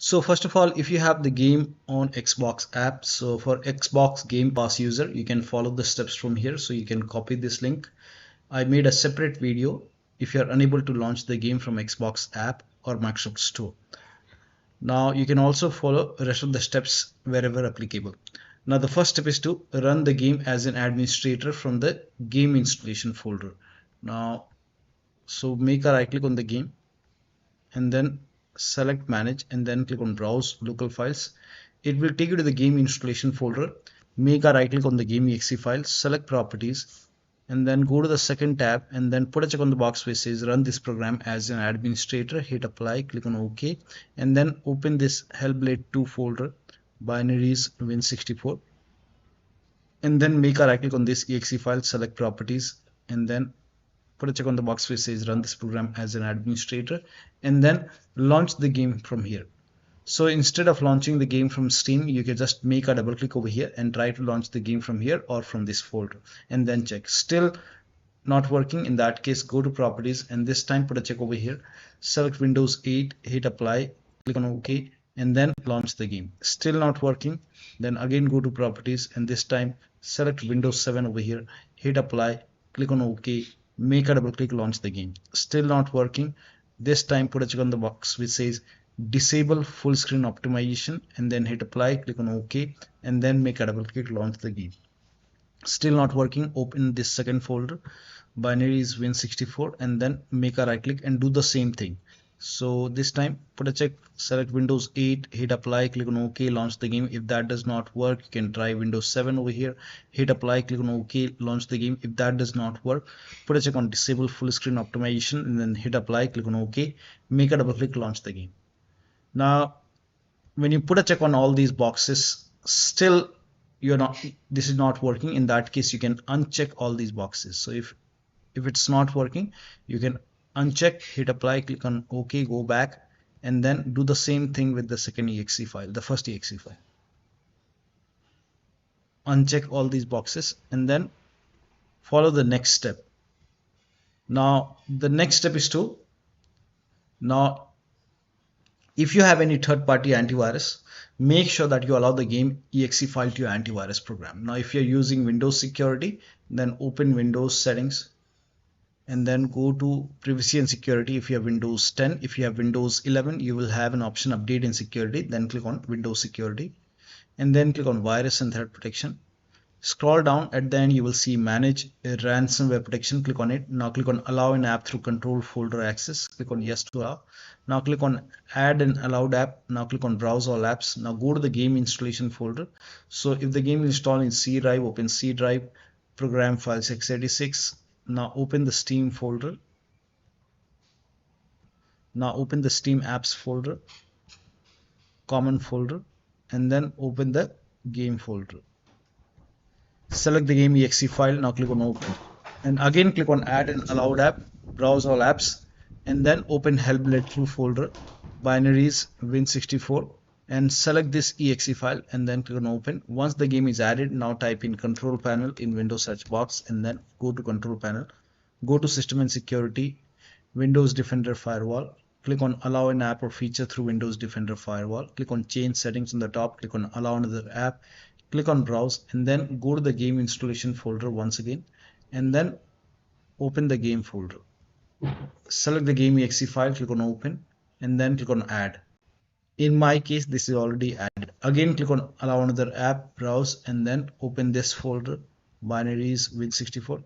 So first of all, if you have the game on Xbox app, so for Xbox Game Pass user, you can follow the steps from here. So you can copy this link. I made a separate video if you're unable to launch the game from Xbox app or Microsoft Store. Now you can also follow the rest of the steps wherever applicable. Now the first step is to run the game as an administrator from the game installation folder. Now, so make a right click on the game and then select manage and then click on browse local files. It will take you to the game installation folder. Make a right click on the game exe file, select properties, and then go to the second tab and then put a check on the box which says run this program as an administrator. Hit apply, click on OK, and then open this Hellblade 2 folder, binaries win64, and then make a right click on this exe file, select properties, and then put a check on the box which says run this program as an administrator, and then launch the game from here. So instead of launching the game from Steam, you can just make a double click over here and try to launch the game from here or from this folder and then check. Still not working. In that case, go to properties and this time put a check over here, select Windows 8, hit apply, click on OK, and then launch the game. Still not working. Then again go to properties and this time select Windows 7 over here, hit apply, click on OK, make a double click, launch the game. Still not working. This time put a check on the box which says disable full screen optimization and then hit apply, click on OK, and then make a double click, launch the game. Still not working. Open this second folder, binaries win64, and then make a right click and do the same thing. So this time put a check, select Windows 8, hit apply, click on OK, launch the game. If that does not work, you can try Windows 7 over here, hit apply, click on OK, launch the game. If that does not work, put a check on disable full screen optimization and then hit apply, click on OK, make a double click, launch the game. Now when you put a check on all these boxes, still this is not working. In that case, you can uncheck all these boxes. So if it's not working, you can uncheck, hit apply, click on OK, go back, and then do the same thing with the second exe file, the first exe file. Uncheck all these boxes and then follow the next step. Now the next step is to, now if you have any third-party antivirus, make sure that you allow the game exe file to your antivirus program. Now if you're using Windows security, then open Windows settings and then go to privacy and security. If you have Windows 10, if you have Windows 11, you will have an option update and security. Then click on Windows security and then click on virus and threat protection. Scroll down, at the end you will see manage ransomware protection. Click on it. Now click on allow an app through control folder access. Click on yes to allow. Now click on add an allowed app. Now click on browse all apps. Now go to the game installation folder. So if the game is installed in C drive, open C drive, program files x86. Now open the Steam folder. Now open the Steam apps folder, common folder, and then open the game folder. Select the game exe file. Now click on open and again click on add an allowed app, browse all apps, and then open Hellblade 2 folder, binaries win64, and select this exe file and then click on open. Once the game is added, now type in control panel in Windows search box and then go to control panel, go to system and security, Windows Defender firewall, click on allow an app or feature through Windows Defender firewall, click on change settings on the top, click on allow another app, click on browse and then go to the game installation folder once again and then open the game folder. Select the game exe file, click on open and then click on add. In my case, this is already added. Again click on allow another app, browse and then open this folder, binaries win64.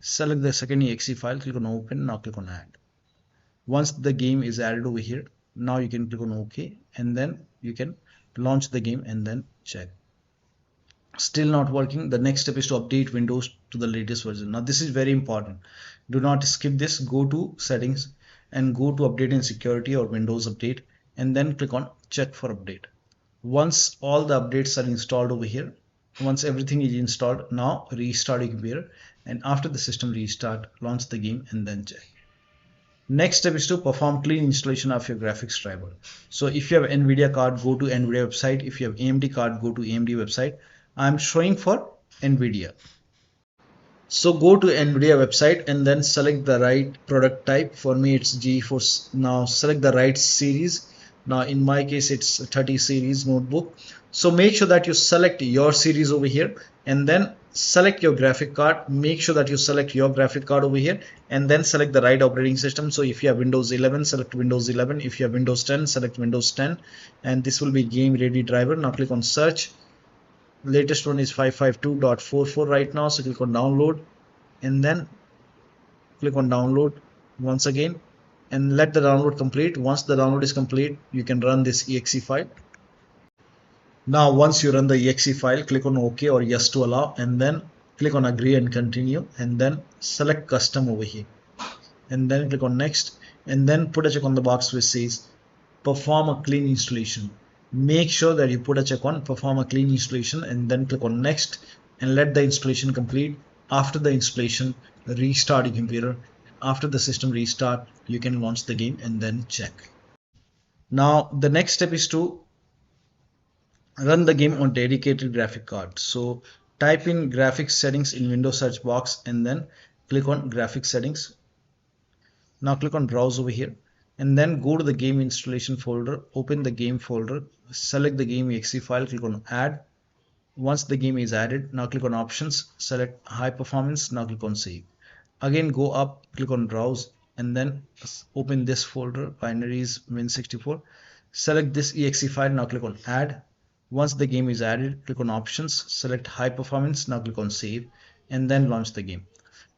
Select the second exe file, click on open, now click on add. Once the game is added over here, now you can click on OK and then you can launch the game and then check. Still not working. The next step is to update Windows to the latest version. Now this is very important. Do not skip this. Go to settings and go to update and security or Windows update and then click on check for update. Once all the updates are installed over here, once everything is installed, now restart your computer and after the system restart, launch the game and then check. Next step is to perform clean installation of your graphics driver. So if you have NVIDIA card, go to NVIDIA website. If you have AMD card, go to AMD website. I'm showing for NVIDIA. So go to NVIDIA website and then select the right product type. For me it's GeForce. Now select the right series. Now in my case it's a 30 series notebook. So make sure that you select your series over here and then select your graphic card. Make sure that you select your graphic card over here and then select the right operating system. So if you have Windows 11, select Windows 11. If you have Windows 10, select Windows 10, and this will be game ready driver. Now click on search. Latest one is 552.44 right now, so click on download and then click on download once again and let the download complete. Once the download is complete, you can run this exe file. Now once you run the exe file, click on OK or yes to allow and then click on agree and continue and then select custom over here and then click on next and then put a check on the box which says perform a clean installation. Make sure that you put a check on perform a clean installation and then click on next and let the installation complete. After the installation, restart your computer. After the system restart, you can launch the game and then check. Now the next step is to run the game on dedicated graphic card. So type in graphics settings in Windows search box and then click on graphics settings. Now click on browse over here and then go to the game installation folder, open the game folder, select the game exe file, click on add. Once the game is added, now click on options, select high performance, now click on save. Again go up, click on browse and then open this folder, binaries win64. Select this exe file, now click on add. Once the game is added, click on options, select high performance, now click on save and then launch the game.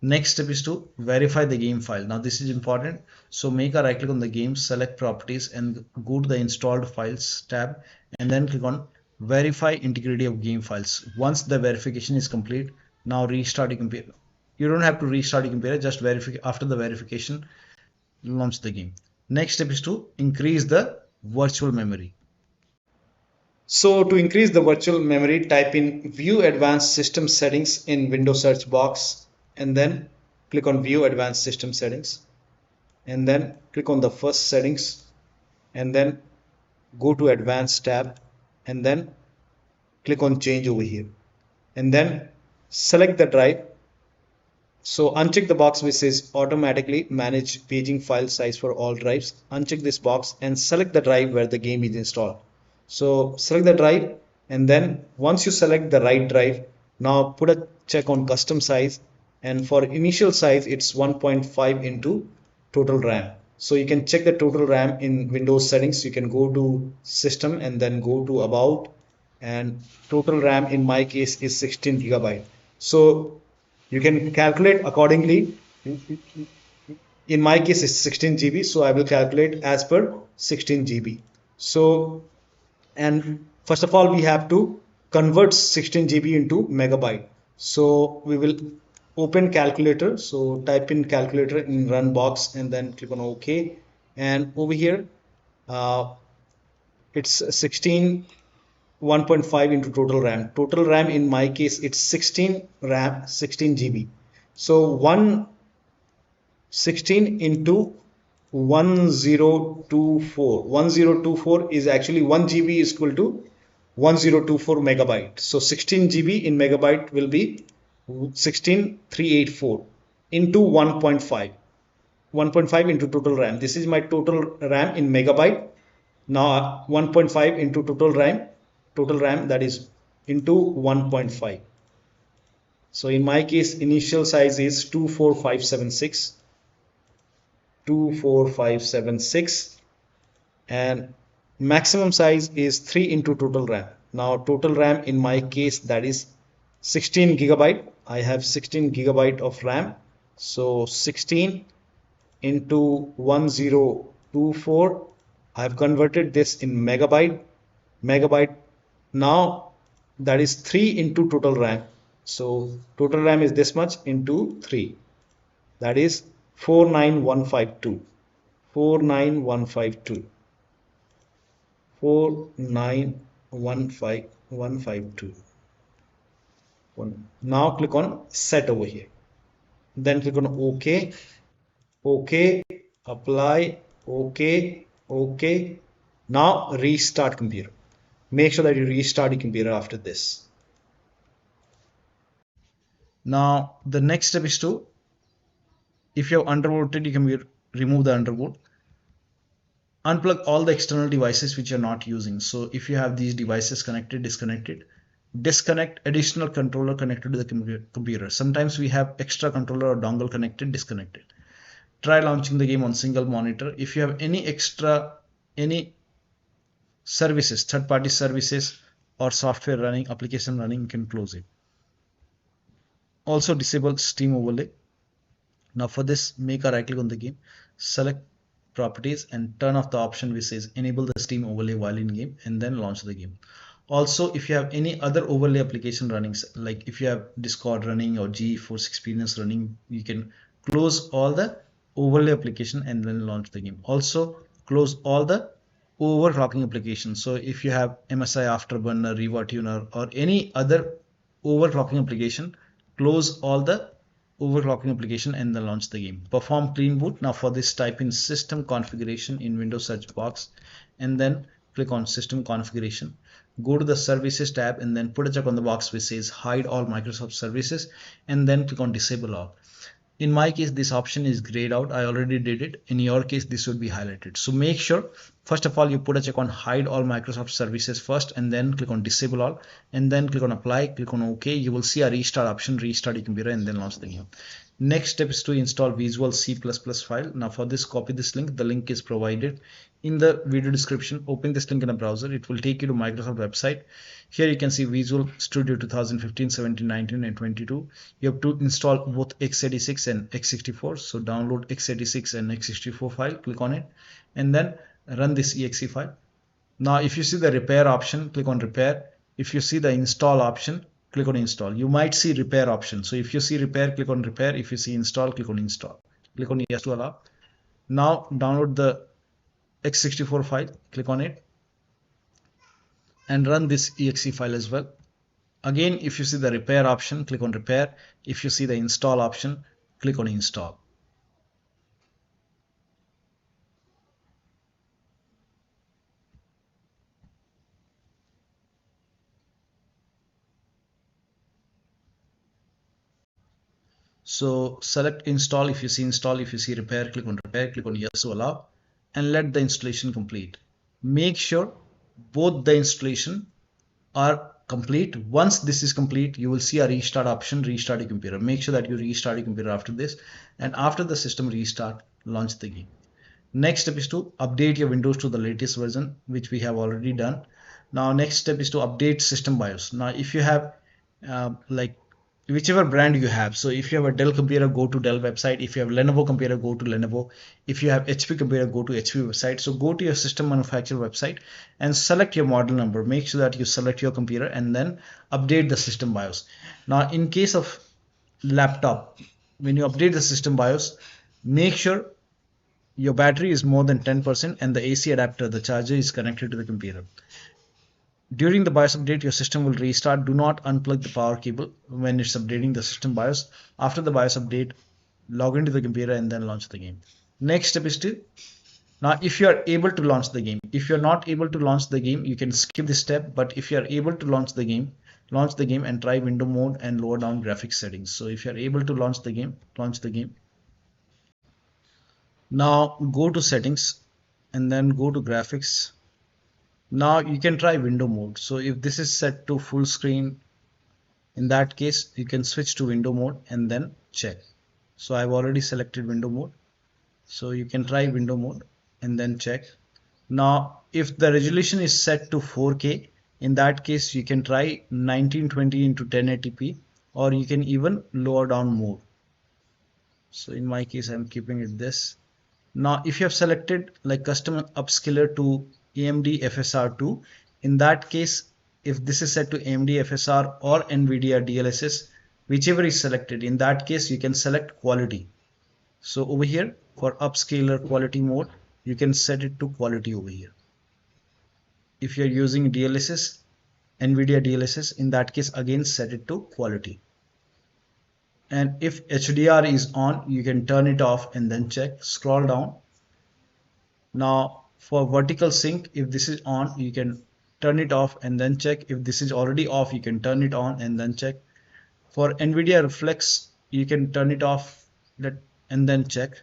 Next step is to verify the game file. Now this is important. So make a right click on the game, select properties and go to the installed files tab and then click on verify integrity of game files. Once the verification is complete, now restart your computer. You don't have to restart your computer, just verify. After the verification, launch the game. Next step is to increase the virtual memory. So to increase the virtual memory, type in view advanced system settings in Windows search box and then click on view advanced system settings and then click on the first settings and then go to advanced tab and then click on change over here and then select the drive. So uncheck the box which says automatically manage paging file size for all drives. Uncheck this box and select the drive where the game is installed. So select the drive and then once you select the right drive, now put a check on custom size and for initial size it's 1.5 into total RAM. So you can check the total RAM in Windows settings. You can go to system and then go to about and total RAM in my case is 16 gigabyte. So you can calculate accordingly. In my case it's 16 GB, so I will calculate as per 16 GB. So and first of all we have to convert 16 GB into megabyte. So we will open calculator. So type in calculator in run box and then click on OK and over here it's 16 1.5 into total RAM. Total RAM in my case it's 16 RAM 16 GB. So 116 into 1024 is actually 1 GB is equal to 1024 megabyte. So 16 GB in megabyte will be 16384 into 1.5 into total RAM. This is my total RAM in megabyte. Now 1.5 into total RAM that is into 1.5. So in my case initial size is 24576 and maximum size is 3 into total RAM. Now total RAM in my case that is 16 gigabyte. I have 16 gigabyte of RAM. So 16 into 1024. I have converted this in megabyte. Now that is 3 into total RAM. So total RAM is this much into 3. That is 49152. 49152. 4915152. Now click on set over here. Then click on OK. OK. Apply. OK. OK. Now restart computer. Make sure that you restart your computer after this. Now the next step is to, if you have undervolted, you can remove the undervolt. unplug all the external devices which you're not using. So if you have these devices connected, disconnected, disconnect additional controller connected to the computer. Sometimes we have extra controller or dongle connected, disconnected. Try launching the game on single monitor. If you have any services, third-party services or software running, application running, you can close it. Also disable Steam overlay. Now for this, make a right click on the game, select properties and turn off the option which says enable the Steam overlay while in game, and then launch the game. Also, if you have any other overlay application running, like if you have Discord running or GeForce Experience running, you can close all the overlay application and then launch the game. Also close all the overclocking applications. So if you have MSI Afterburner, RevaTuner or any other overclocking application, close all the overclocking application and then launch the game. Perform clean boot. Now for this, type in system configuration in Windows search box and then click on system configuration. Go to the services tab and then put a check on the box which says hide all Microsoft services and then click on disable all. In my case, this option is grayed out. I already did it. In your case, this would be highlighted. So make sure, first of all, you put a check on hide all Microsoft services first and then click on disable all and then click on apply, click on OK. You will see a restart option, restart your computer and then launch the game. Next step is to install Visual C++ file. Now for this, copy this link. The link is provided in the video description. Open this link in a browser. It will take you to Microsoft website. Here you can see Visual Studio 2015, 17, 19 and 22. You have to install both x86 and x64. So download x86 and x64 file, click on it and then run this exe file. Now if you see the repair option, click on repair. If you see the install option, click on install. You might see repair option. So if you see repair, click on repair. If you see install, click on install. Click on yes to allow. Now download the x64 file, click on it and run this exe file as well. Again, if you see the repair option, click on repair. If you see the install option, click on install. So select install if you see install, if you see repair, click on yes to allow and let the installation complete. Make sure both the installation are complete. Once this is complete, you will see a restart option, restart your computer. Make sure that you restart your computer after this, and after the system restart, launch the game. Next step is to update your Windows to the latest version, which we have already done. Now next step is to update system BIOS. Now if you have like whichever brand you have, so if you have a Dell computer, go to Dell website. If you have Lenovo computer, go to Lenovo. If you have HP computer, go to HP website. So go to your system manufacturer website and select your model number. Make sure that you select your computer and then update the system BIOS. Now in case of laptop, when you update the system BIOS, make sure your battery is more than 10% and the AC adapter, the charger, is connected to the computer. During the BIOS update, your system will restart. Do not unplug the power cable when it's updating the system BIOS. After the BIOS update, log into the computer and then launch the game. Next step is to, now if you are able to launch the game. If you're not able to launch the game, you can skip this step. But if you are able to launch the game and try window mode and lower down graphics settings. So if you are able to launch the game, launch the game. Now go to settings and then go to graphics. Now you can try window mode. So if this is set to full screen, in that case you can switch to window mode and then check. So I've already selected window mode. So you can try window mode and then check. Now if the resolution is set to 4K, in that case you can try 1920 into 1080p, or you can even lower down more. So in my case I'm keeping it this. Now if you have selected like custom upscaler to AMD FSR2, in that case, if this is set to AMD FSR or NVIDIA DLSS, whichever is selected, in that case you can select quality. So over here for upscaler quality mode, you can set it to quality over here. If you're using DLSS, NVIDIA DLSS, in that case again set it to quality. And if HDR is on, you can turn it off and then check. Scroll down. Now for vertical sync, if this is on, you can turn it off and then check. If this is already off, you can turn it on and then check. For NVIDIA Reflex, you can turn it off and then check.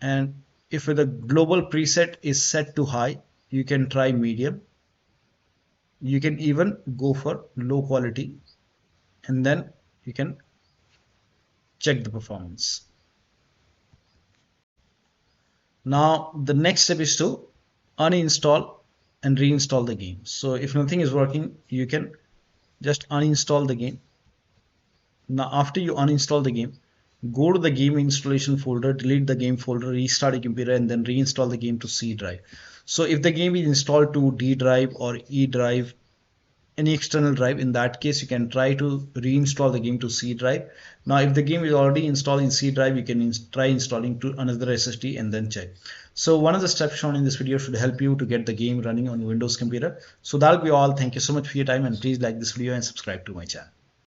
And If the global preset is set to high, you can try medium. You can even go for low quality, and then you can check the performance. Now the next step is to uninstall and reinstall the game. So if nothing is working, you can just uninstall the game. Now after you uninstall the game, go to the game installation folder, delete the game folder, restart your computer, and then reinstall the game to C drive. So if the game is installed to D drive or E drive, any external drive, in that case you can try to reinstall the game to C drive. Now if the game is already installed in C drive, you can try installing to another SSD and then check. So one of the steps shown in this video should help you to get the game running on Windows computer. So that'll be all. Thank you so much for your time, and please like this video and subscribe to my channel.